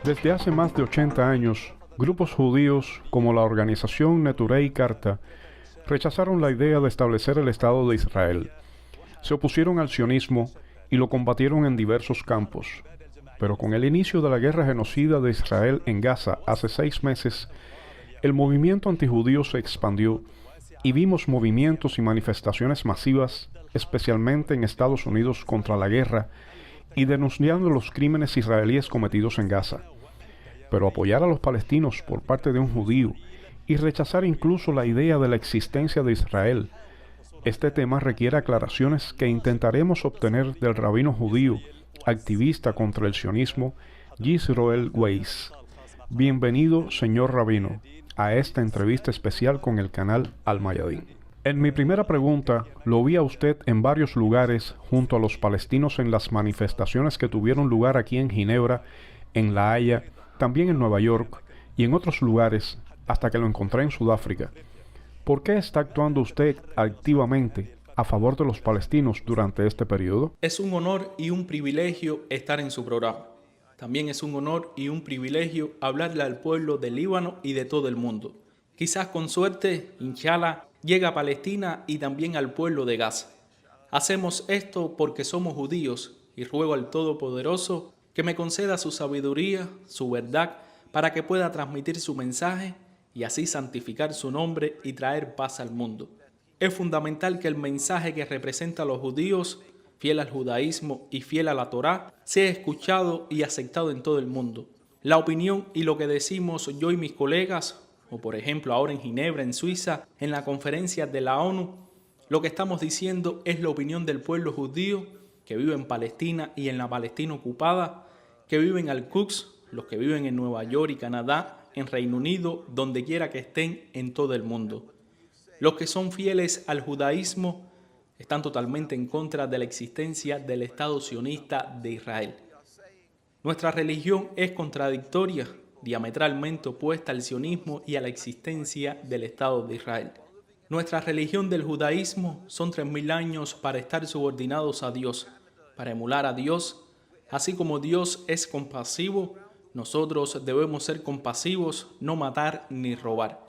Desde hace más de 80 años, grupos judíos como la organización Neturei Karta rechazaron la idea de establecer el Estado de Israel. Se opusieron al sionismo y lo combatieron en diversos campos. Pero con el inicio de la guerra genocida de Israel en Gaza hace 6 meses, el movimiento antijudío se expandió y vimos movimientos y manifestaciones masivas, especialmente en Estados Unidos, contra la guerra y denunciando los crímenes israelíes cometidos en Gaza. Pero apoyar a los palestinos por parte de un judío y rechazar incluso la idea de la existencia de Israel, este tema requiere aclaraciones que intentaremos obtener del rabino judío, activista contra el sionismo, Yisroel Weiss. Bienvenido, señor rabino, a esta entrevista especial con el canal Al Mayadin. En mi primera pregunta, lo vi a usted en varios lugares junto a los palestinos en las manifestaciones que tuvieron lugar aquí en Ginebra, en La Haya, también en Nueva York y en otros lugares, hasta que lo encontré en Sudáfrica. ¿Por qué está actuando usted activamente a favor de los palestinos durante este periodo? Es un honor y un privilegio estar en su programa. También es un honor y un privilegio hablarle al pueblo del Líbano y de todo el mundo. Quizás con suerte, inshallah, llega a Palestina y también al pueblo de Gaza. Hacemos esto porque somos judíos y ruego al Todopoderoso que me conceda su sabiduría, su verdad, para que pueda transmitir su mensaje y así santificar su nombre y traer paz al mundo. Es fundamental que el mensaje que representa a los judíos, fiel al judaísmo y fiel a la Torá, sea escuchado y aceptado en todo el mundo. La opinión y lo que decimos yo y mis colegas, o por ejemplo ahora en Ginebra, en Suiza, en la conferencia de la ONU, lo que estamos diciendo es la opinión del pueblo judío que vive en Palestina y en la Palestina ocupada, que viven en Al-Quds, los que viven en Nueva York y Canadá, en Reino Unido, donde quiera que estén en todo el mundo. Los que son fieles al judaísmo están totalmente en contra de la existencia del Estado sionista de Israel. Nuestra religión es contradictoria, diametralmente opuesta al sionismo y a la existencia del Estado de Israel. Nuestra religión del judaísmo son 3000 años para estar subordinados a Dios, para emular a Dios. Así como Dios es compasivo, nosotros debemos ser compasivos, no matar ni robar.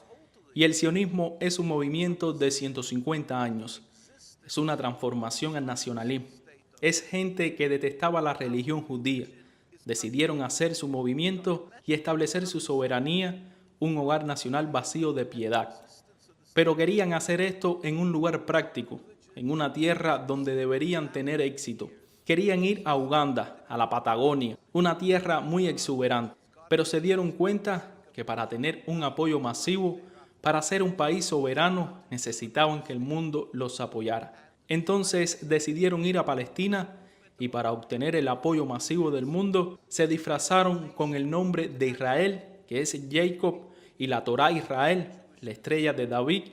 Y el sionismo es un movimiento de 150 años. Es una transformación al nacionalismo. Es gente que detestaba la religión judía. Decidieron hacer su movimiento y establecer su soberanía, un hogar nacional vacío de piedad. Pero querían hacer esto en un lugar práctico, en una tierra donde deberían tener éxito. Querían ir a Uganda, a la Patagonia, una tierra muy exuberante. Pero se dieron cuenta que para tener un apoyo masivo, para ser un país soberano, necesitaban que el mundo los apoyara. Entonces decidieron ir a Palestina y para obtener el apoyo masivo del mundo, se disfrazaron con el nombre de Israel, que es Jacob, y la Torá Israel, la estrella de David,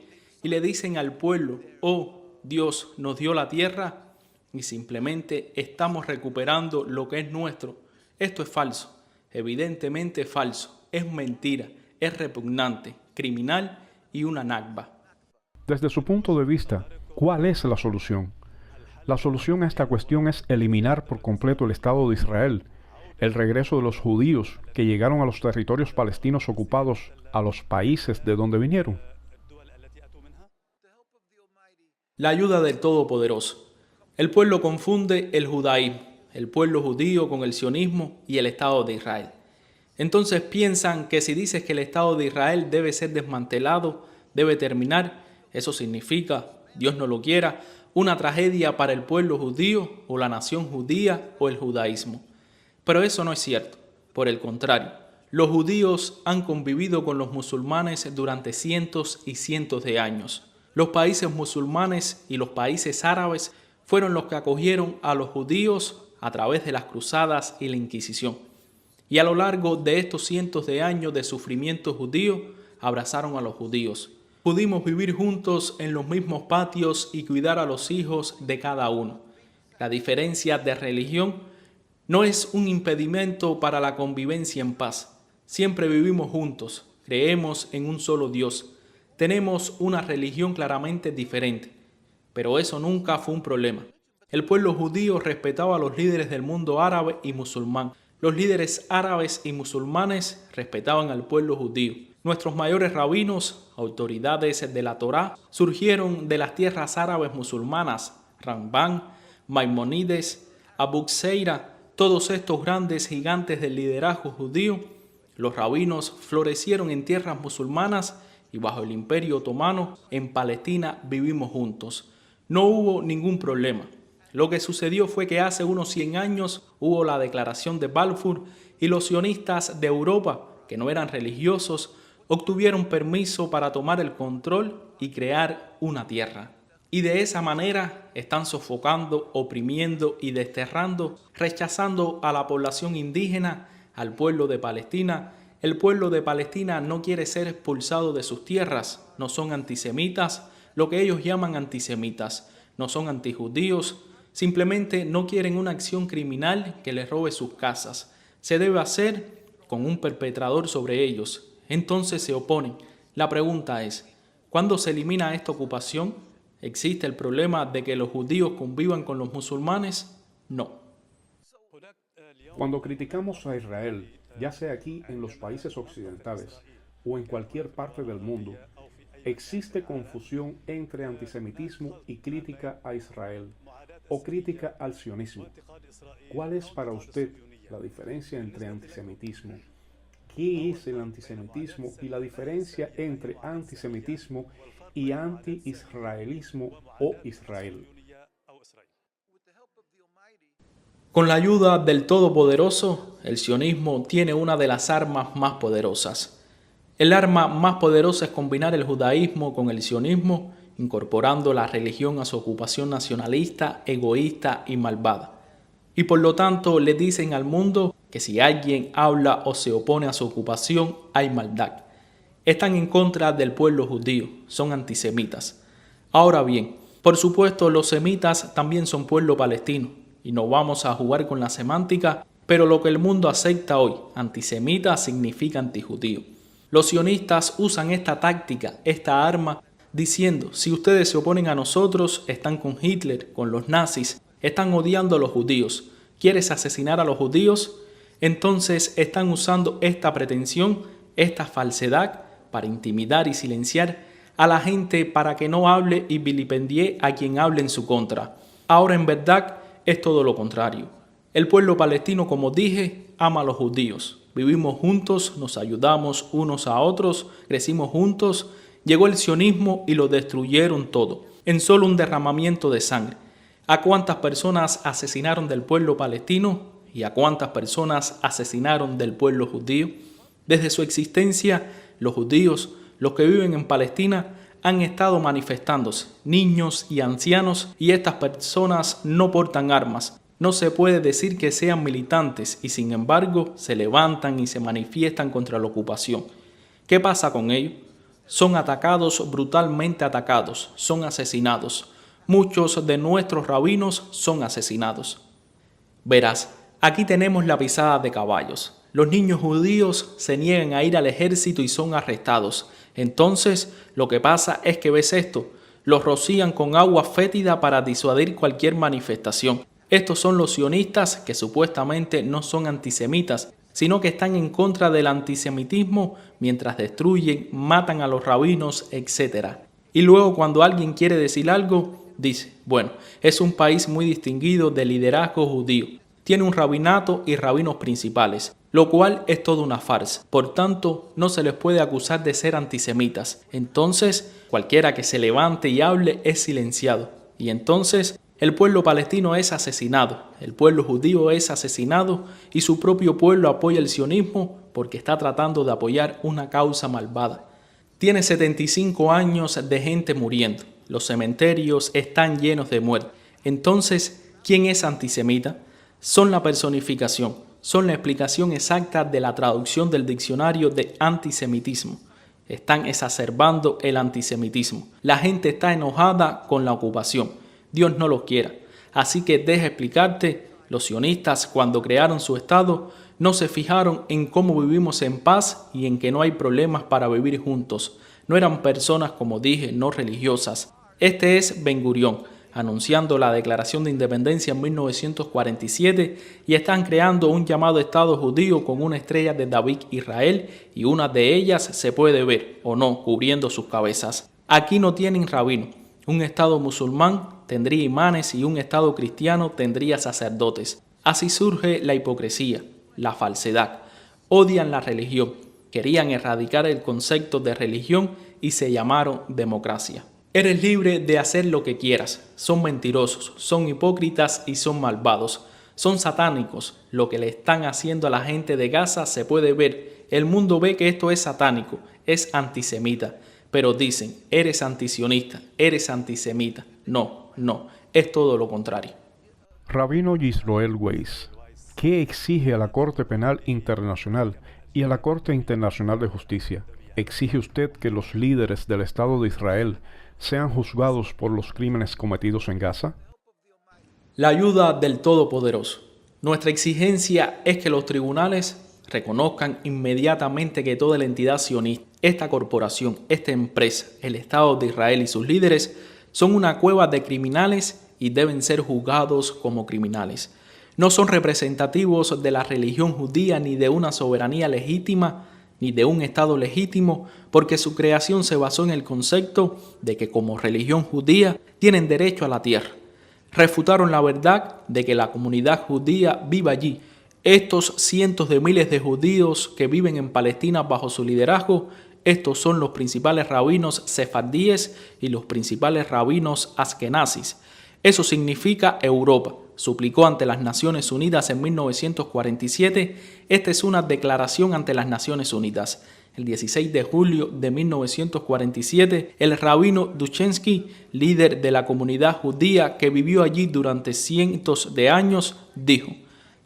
y le dicen al pueblo: oh, Dios nos dio la tierra y simplemente estamos recuperando lo que es nuestro. Esto es falso, evidentemente falso, es mentira, es repugnante, criminal y una nakba. Desde su punto de vista, ¿cuál es la solución? La solución a esta cuestión es eliminar por completo el Estado de Israel, el regreso de los judíos que llegaron a los territorios palestinos ocupados a los países de donde vinieron. La ayuda del Todopoderoso. El pueblo confunde el judaísmo, el pueblo judío con el sionismo y el Estado de Israel. Entonces piensan que si dices que el Estado de Israel debe ser desmantelado, debe terminar, eso significa, Dios no lo quiera, una tragedia para el pueblo judío o la nación judía o el judaísmo. Pero eso no es cierto. Por el contrario, los judíos han convivido con los musulmanes durante cientos y cientos de años. Los países musulmanes y los países árabes fueron los que acogieron a los judíos a través de las cruzadas y la Inquisición. Y a lo largo de estos cientos de años de sufrimiento judío, abrazaron a los judíos. Pudimos vivir juntos en los mismos patios y cuidar a los hijos de cada uno. La diferencia de religión no es un impedimento para la convivencia en paz. Siempre vivimos juntos, creemos en un solo Dios. Tenemos una religión claramente diferente, pero eso nunca fue un problema. El pueblo judío respetaba a los líderes del mundo árabe y musulmán. Los líderes árabes y musulmanes respetaban al pueblo judío. Nuestros mayores rabinos, autoridades de la Torá, surgieron de las tierras árabes musulmanas. Rambán, Maimónides, Abu Xeira, todos estos grandes gigantes del liderazgo judío. Los rabinos florecieron en tierras musulmanas y bajo el Imperio Otomano en Palestina vivimos juntos. No hubo ningún problema. Lo que sucedió fue que hace unos 100 años hubo la Declaración de Balfour y los sionistas de Europa, que no eran religiosos, obtuvieron permiso para tomar el control y crear una tierra. Y de esa manera están sofocando, oprimiendo y desterrando, rechazando a la población indígena, al pueblo de Palestina. El pueblo de Palestina no quiere ser expulsado de sus tierras, no son antisemitas, lo que ellos llaman antisemitas, no son antijudíos, simplemente no quieren una acción criminal que les robe sus casas. Se debe hacer con un perpetrador sobre ellos, entonces se oponen. La pregunta es, ¿cuándo se elimina esta ocupación? ¿Existe el problema de que los judíos convivan con los musulmanes? No. Cuando criticamos a Israel, ya sea aquí en los países occidentales o en cualquier parte del mundo, existe confusión entre antisemitismo y crítica a Israel o crítica al sionismo. ¿Cuál es para usted la diferencia entre antisemitismo? ¿Qué es el antisemitismo y la diferencia entre antisemitismo y anti-israelismo o Israel? Con la ayuda del Todopoderoso, el sionismo tiene una de las armas más poderosas. El arma más poderosa es combinar el judaísmo con el sionismo, incorporando la religión a su ocupación nacionalista, egoísta y malvada. Y por lo tanto le dicen al mundo que si alguien habla o se opone a su ocupación, hay maldad. Están en contra del pueblo judío, son antisemitas. Ahora bien, por supuesto los semitas también son pueblo palestino, y no vamos a jugar con la semántica, pero lo que el mundo acepta hoy, antisemita significa antijudío. Los sionistas usan esta táctica, esta arma, diciendo, si ustedes se oponen a nosotros, están con Hitler, con los nazis, están odiando a los judíos. ¿Quieres asesinar a los judíos? Entonces están usando esta pretensión, esta falsedad, para intimidar y silenciar a la gente para que no hable y vilipendie a quien hable en su contra. Ahora en verdad es todo lo contrario. El pueblo palestino, como dije, ama a los judíos. Vivimos juntos, nos ayudamos unos a otros, crecimos juntos. Llegó el sionismo y lo destruyeron todo, en solo un derramamiento de sangre. ¿A cuántas personas asesinaron del pueblo palestino y a cuántas personas asesinaron del pueblo judío? Desde su existencia, los judíos, los que viven en Palestina, han estado manifestándose, niños y ancianos, y estas personas no portan armas. No se puede decir que sean militantes y sin embargo se levantan y se manifiestan contra la ocupación. ¿Qué pasa con ellos? Son atacados, brutalmente atacados, son asesinados. Muchos de nuestros rabinos son asesinados. Verás, aquí tenemos la pisada de caballos. Los niños judíos se niegan a ir al ejército y son arrestados. Entonces, lo que pasa es que ves esto, los rocían con agua fétida para disuadir cualquier manifestación. Estos son los sionistas que supuestamente no son antisemitas, sino que están en contra del antisemitismo mientras destruyen, matan a los rabinos, etc. Y luego cuando alguien quiere decir algo, dice, bueno, es un país muy distinguido de liderazgo judío. Tiene un rabinato y rabinos principales, lo cual es toda una farsa. Por tanto, no se les puede acusar de ser antisemitas. Entonces, cualquiera que se levante y hable es silenciado. Y entonces, el pueblo palestino es asesinado, el pueblo judío es asesinado y su propio pueblo apoya el sionismo porque está tratando de apoyar una causa malvada. Tiene 75 años de gente muriendo. Los cementerios están llenos de muertos. Entonces, ¿quién es antisemita? Son la personificación, son la explicación exacta de la traducción del diccionario de antisemitismo. Están exacerbando el antisemitismo. La gente está enojada con la ocupación. Dios no los quiera. Así que deja explicarte, los sionistas cuando crearon su Estado no se fijaron en cómo vivimos en paz y en que no hay problemas para vivir juntos. No eran personas, como dije, no religiosas. Este es Ben Gurión. anunciando la declaración de independencia en 1947 y están creando un llamado Estado judío con una estrella de David Israel y una de ellas se puede ver, o no, cubriendo sus cabezas. Aquí no tienen rabino. Un Estado musulmán tendría imanes y un Estado cristiano tendría sacerdotes. Así surge la hipocresía, la falsedad. Odian la religión, querían erradicar el concepto de religión y se llamaron democracia. Eres libre de hacer lo que quieras. Son mentirosos, son hipócritas y son malvados. Son satánicos. Lo que le están haciendo a la gente de Gaza se puede ver. El mundo ve que esto es satánico, es antisemita. Pero dicen, eres antisionista, eres antisemita. No, es todo lo contrario. Rabino Yisroel Weiss, ¿qué exige a la Corte Penal Internacional y a la Corte Internacional de Justicia? ¿Exige usted que los líderes del Estado de Israel sean juzgados por los crímenes cometidos en Gaza? La ayuda del Todopoderoso. Nuestra exigencia es que los tribunales reconozcan inmediatamente que toda la entidad sionista, esta corporación, esta empresa, el Estado de Israel y sus líderes son una cueva de criminales y deben ser juzgados como criminales. No son representativos de la religión judía ni de una soberanía legítima ni de un Estado legítimo, porque su creación se basó en el concepto de que como religión judía tienen derecho a la tierra. Refutaron la verdad de que la comunidad judía vive allí. Estos cientos de miles de judíos que viven en Palestina bajo su liderazgo, estos son los principales rabinos sefardíes y los principales rabinos askenazis. Eso significa Europa. Suplicó ante las Naciones Unidas en 1947. Esta es una declaración ante las Naciones Unidas. El 16 de julio de 1947, el rabino Duchensky, líder de la comunidad judía que vivió allí durante cientos de años, dijo: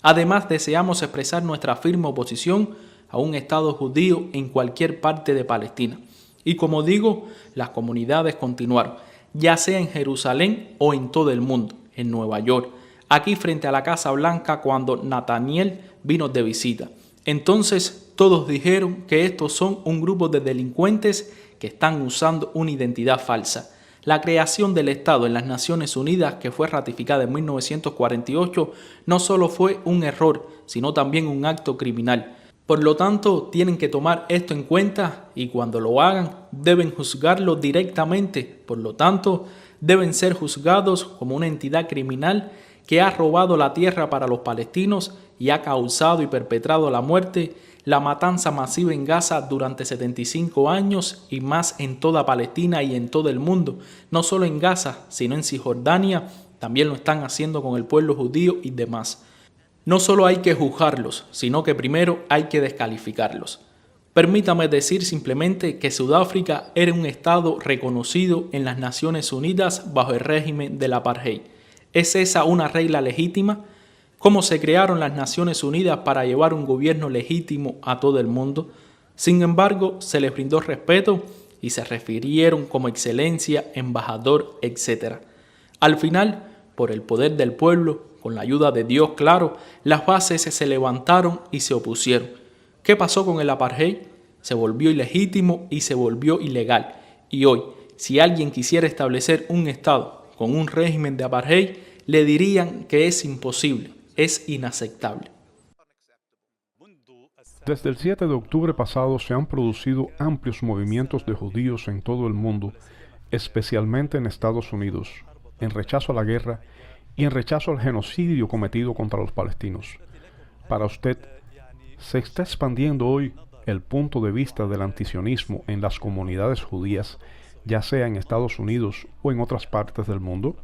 además, deseamos expresar nuestra firme oposición a un Estado judío en cualquier parte de Palestina. Y como digo, las comunidades continuaron, ya sea en Jerusalén o en todo el mundo, en Nueva York, aquí frente a la Casa Blanca cuando Nathaniel vino de visita. Entonces todos dijeron que estos son un grupo de delincuentes que están usando una identidad falsa. La creación del Estado en las Naciones Unidas, que fue ratificada en 1948, no solo fue un error, sino también un acto criminal. Por lo tanto, tienen que tomar esto en cuenta y cuando lo hagan, deben juzgarlo directamente. Por lo tanto, deben ser juzgados como una entidad criminal que ha robado la tierra para los palestinos y ha causado y perpetrado la muerte, la matanza masiva en Gaza durante 75 años y más en toda Palestina y en todo el mundo. No solo en Gaza, sino en Cisjordania, también lo están haciendo con el pueblo judío y demás. No solo hay que juzgarlos, sino que primero hay que descalificarlos. Permítame decir simplemente que Sudáfrica era un estado reconocido en las Naciones Unidas bajo el régimen del apartheid. ¿Es esa una regla legítima? ¿Cómo se crearon las Naciones Unidas para llevar un gobierno legítimo a todo el mundo? Sin embargo, se les brindó respeto y se refirieron como excelencia, embajador, etc. Al final, por el poder del pueblo, con la ayuda de Dios, claro, las bases se levantaron y se opusieron. ¿Qué pasó con el apartheid? Se volvió ilegítimo y se volvió ilegal. Y hoy, si alguien quisiera establecer un Estado con un régimen de apartheid, le dirían que es imposible, es inaceptable. Desde el 7 de octubre pasado se han producido amplios movimientos de judíos en todo el mundo, especialmente en Estados Unidos, en rechazo a la guerra y en rechazo al genocidio cometido contra los palestinos. Para usted, ¿se está expandiendo hoy el punto de vista del antisionismo en las comunidades judías, ya sea en Estados Unidos o en otras partes del mundo?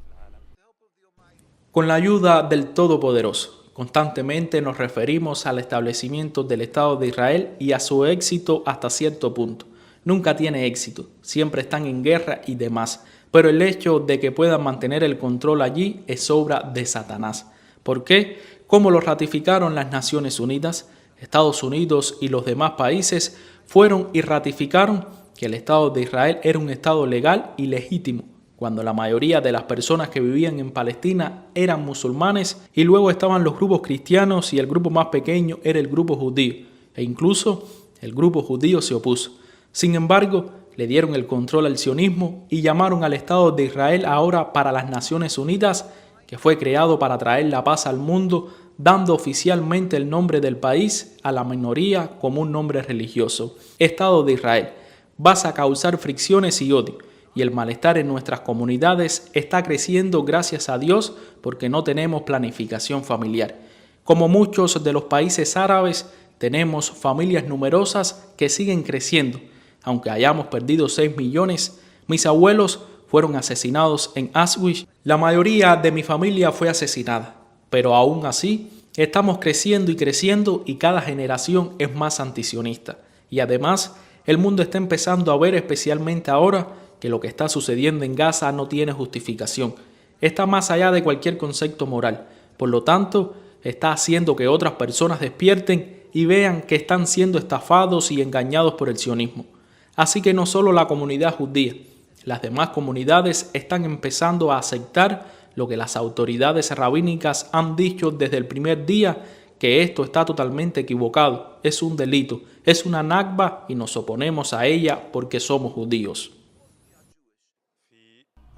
Con la ayuda del Todopoderoso, constantemente nos referimos al establecimiento del Estado de Israel y a su éxito hasta cierto punto. Nunca tiene éxito, siempre están en guerra y demás, pero el hecho de que puedan mantener el control allí es obra de Satanás. ¿Por qué? ¿Cómo lo ratificaron las Naciones Unidas? Estados Unidos y los demás países fueron y ratificaron que el Estado de Israel era un Estado legal y legítimo, cuando la mayoría de las personas que vivían en Palestina eran musulmanes y luego estaban los grupos cristianos y el grupo más pequeño era el grupo judío, e incluso el grupo judío se opuso. Sin embargo, le dieron el control al sionismo y llamaron al Estado de Israel ahora para las Naciones Unidas, que fue creado para traer la paz al mundo, dando oficialmente el nombre del país a la minoría como un nombre religioso. Estado de Israel. Vas a causar fricciones y odio, y el malestar en nuestras comunidades está creciendo gracias a Dios porque no tenemos planificación familiar. Como muchos de los países árabes, tenemos familias numerosas que siguen creciendo. Aunque hayamos perdido 6 millones, mis abuelos fueron asesinados en Auschwitz. La mayoría de mi familia fue asesinada, pero aún así estamos creciendo y cada generación es más antisionista. Y además, el mundo está empezando a ver, especialmente ahora, que lo que está sucediendo en Gaza no tiene justificación. Está más allá de cualquier concepto moral. Por lo tanto, está haciendo que otras personas despierten y vean que están siendo estafados y engañados por el sionismo. Así que no solo la comunidad judía, las demás comunidades están empezando a aceptar lo que las autoridades rabínicas han dicho desde el primer día, que esto está totalmente equivocado, es un delito, es una nakba y nos oponemos a ella porque somos judíos.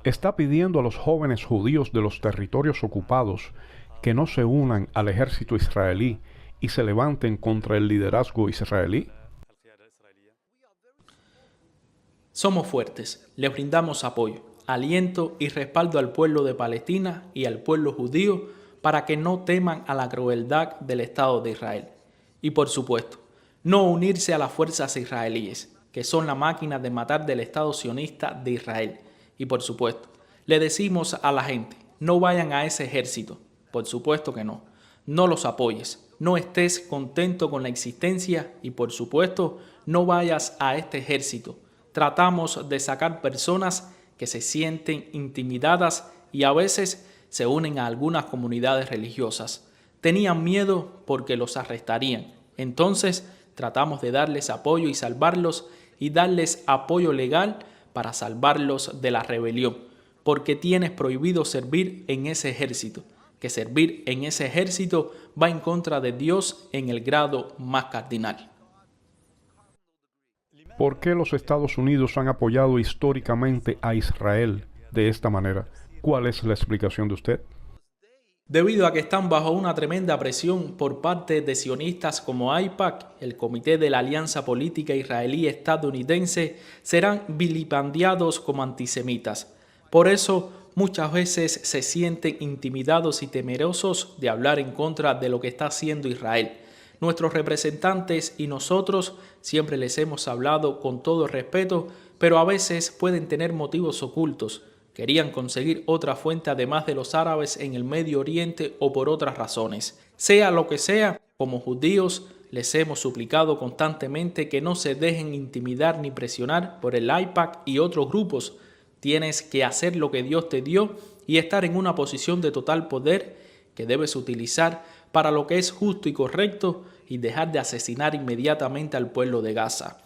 Está pidiendo a los jóvenes judíos de los territorios ocupados que no se unan al ejército israelí y se levanten contra el liderazgo israelí. Somos fuertes, les brindamos apoyo, aliento y respaldo al pueblo de Palestina y al pueblo judío para que no teman a la crueldad del Estado de Israel. Y por supuesto, no unirse a las fuerzas israelíes, que son la máquina de matar del Estado sionista de Israel. Y por supuesto, le decimos a la gente, no vayan a ese ejército. Por supuesto que no. No los apoyes, no estés contento con la existencia y por supuesto, no vayas a este ejército. Tratamos de sacar personas que se sienten intimidadas y a veces se unen a algunas comunidades religiosas. Tenían miedo porque los arrestarían. Entonces tratamos de darles apoyo y salvarlos y darles apoyo legal para salvarlos de la rebelión, porque tienes prohibido servir en ese ejército, que servir en ese ejército va en contra de Dios en el grado más cardinal. ¿Por qué los Estados Unidos han apoyado históricamente a Israel de esta manera? ¿Cuál es la explicación de usted? Debido a que están bajo una tremenda presión por parte de sionistas como AIPAC, el Comité de la Alianza Política Israelí-Estadounidense, serán vilipendiados como antisemitas. Por eso, muchas veces se sienten intimidados y temerosos de hablar en contra de lo que está haciendo Israel. Nuestros representantes y nosotros siempre les hemos hablado con todo respeto, pero a veces pueden tener motivos ocultos. Querían conseguir otra fuente además de los árabes en el Medio Oriente o por otras razones. Sea lo que sea, como judíos les hemos suplicado constantemente que no se dejen intimidar ni presionar por el AIPAC y otros grupos. Tienes que hacer lo que Dios te dio y estar en una posición de total poder que debes utilizar para lo que es justo y correcto y dejar de asesinar inmediatamente al pueblo de Gaza.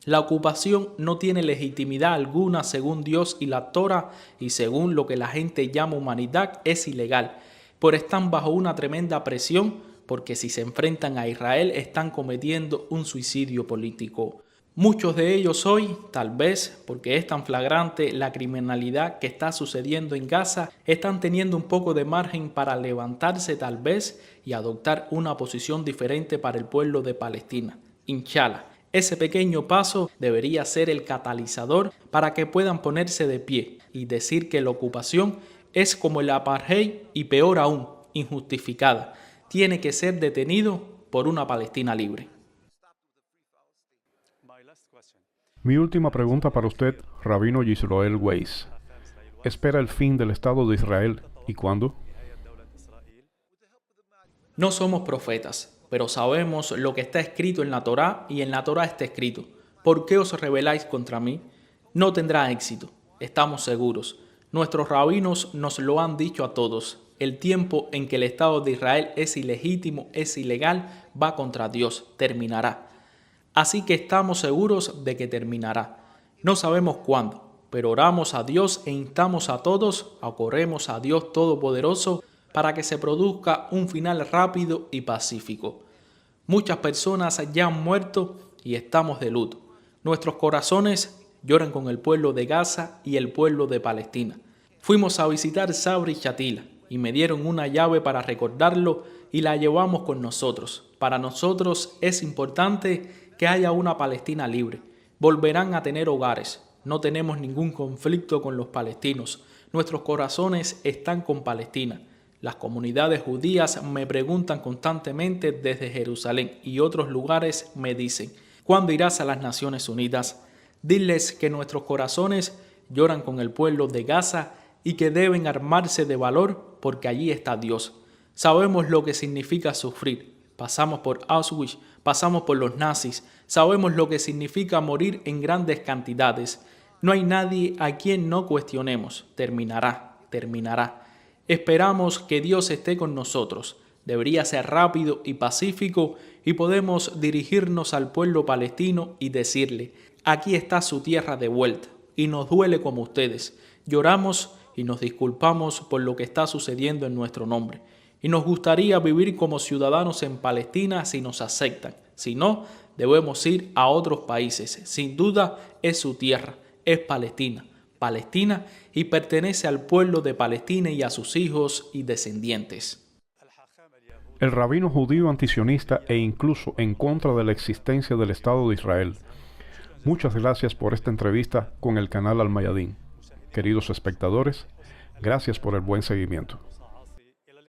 La ocupación no tiene legitimidad alguna según Dios y la Torá y según lo que la gente llama humanidad es ilegal, pero están bajo una tremenda presión porque si se enfrentan a Israel están cometiendo un suicidio político. Muchos de ellos hoy, tal vez porque es tan flagrante la criminalidad que está sucediendo en Gaza, están teniendo un poco de margen para levantarse tal vez y adoptar una posición diferente para el pueblo de Palestina. Inshallah. Ese pequeño paso debería ser el catalizador para que puedan ponerse de pie y decir que la ocupación es como el apartheid y peor aún, injustificada. Tiene que ser detenido por una Palestina libre. Mi última pregunta para usted, Rabino Yisroel Weiss. ¿Espera el fin del Estado de Israel y cuándo? No somos profetas, pero sabemos lo que está escrito en la Torá y en la Torá está escrito: ¿por qué os rebeláis contra mí? No tendrá éxito, estamos seguros. Nuestros rabinos nos lo han dicho a todos. El tiempo en que el Estado de Israel es ilegítimo, es ilegal, va contra Dios, terminará. Así que estamos seguros de que terminará. No sabemos cuándo, pero oramos a Dios e instamos a todos, acorremos a Dios Todopoderoso para que se produzca un final rápido y pacífico. Muchas personas ya han muerto y estamos de luto. Nuestros corazones lloran con el pueblo de Gaza y el pueblo de Palestina. Fuimos a visitar Sabra y Shatila y me dieron una llave para recordarlo y la llevamos con nosotros. Para nosotros es importante que haya una Palestina libre. Volverán a tener hogares. No tenemos ningún conflicto con los palestinos. Nuestros corazones están con Palestina. Las comunidades judías me preguntan constantemente desde Jerusalén y otros lugares me dicen, ¿cuándo irás a las Naciones Unidas? Diles que nuestros corazones lloran con el pueblo de Gaza y que deben armarse de valor porque allí está Dios. Sabemos lo que significa sufrir. Pasamos por Auschwitz, pasamos por los nazis. Sabemos lo que significa morir en grandes cantidades. No hay nadie a quien no cuestionemos. Terminará, terminará. Esperamos que Dios esté con nosotros. Debería ser rápido y pacífico y podemos dirigirnos al pueblo palestino y decirle, aquí está su tierra de vuelta y nos duele como ustedes. Lloramos y nos disculpamos por lo que está sucediendo en nuestro nombre. Y nos gustaría vivir como ciudadanos en Palestina si nos aceptan. Si no, debemos ir a otros países. Sin duda es su tierra, es Palestina. Palestina y pertenece al pueblo de Palestina y a sus hijos y descendientes. El rabino judío antisionista e incluso en contra de la existencia del Estado de Israel. Muchas gracias por esta entrevista con el canal Al Mayadin. Queridos espectadores, gracias por el buen seguimiento.